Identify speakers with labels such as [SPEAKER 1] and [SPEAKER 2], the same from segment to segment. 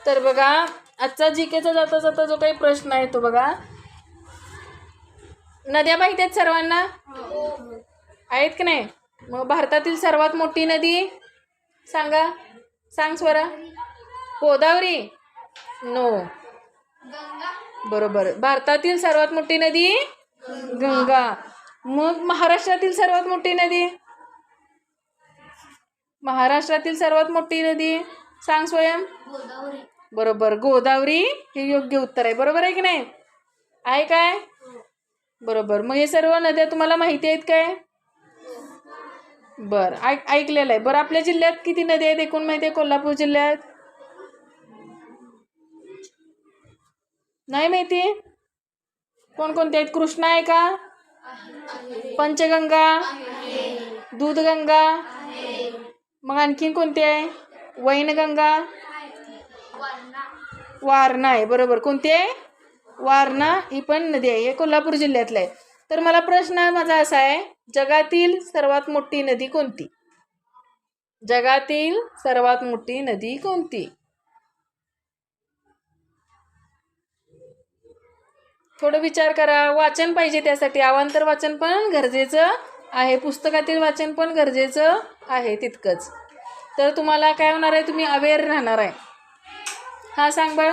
[SPEAKER 1] तर बघा आजचा जीकेचा जाता जाता जो काही प्रश्न आहे तो बघा, नद्या माहिती आहेत सर्वांना? आहेत की नाही? मग भारतातील सर्वात मोठी नदी सांगा, सांग स्वरा. गोदावरी? नो. बरोबर. भारतातील सर्वात मोठी नदी गंगा. मग महाराष्ट्रातील सर्वात मोठी नदी, महाराष्ट्रातील सर्वात मोठी नदी सांग स्वयं. बरोबर, गोदावरी हे योग्य उत्तर आहे. बरोबर आहे की नाही? आहे काय? बरोबर. मग हे सर्व नद्या तुम्हाला माहिती आहेत काय? बर, ऐकलेलं आहे. बरं, आपल्या जिल्ह्यात किती नद्या आहेत एकूण माहिती आहे? कोल्हापूर जिल्ह्यात नाही माहिती? कोणकोणते आहेत? कृष्णा आहे का? पंचगंगा, दूधगंगा, मग आणखीन कोणते आहे? वैनगंगा, वारणा आहे. बरोबर. कोणती आहे? वारणा ही पण नदी आहे. हे कोल्हापूर जिल्ह्यातलं आहे. तर मला प्रश्न माझा असा आहे, जगातील सर्वात मोठी नदी कोणती? जगातील सर्वात मोठी नदी कोणती? थोडं विचार करा. वाचन पाहिजे त्यासाठी. अवांतर वाचन पण गरजेचं आहे, पुस्तकातील वाचन पण गरजेचं आहे तितकंच. तर तुम्हाला काय होणार आहे, तुम्ही अवेअर राहणार आहे. हा सांग बा.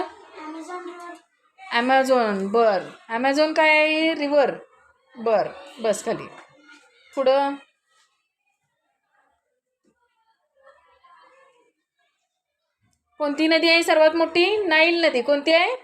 [SPEAKER 1] ॲमेझॉन. बर, ॲमेझॉन काय आहे? रिव्हर. बर, बस खाली. पुढं कोणती नदी आहे सर्वात मोठी? नाईल नदी. कोणती आहे?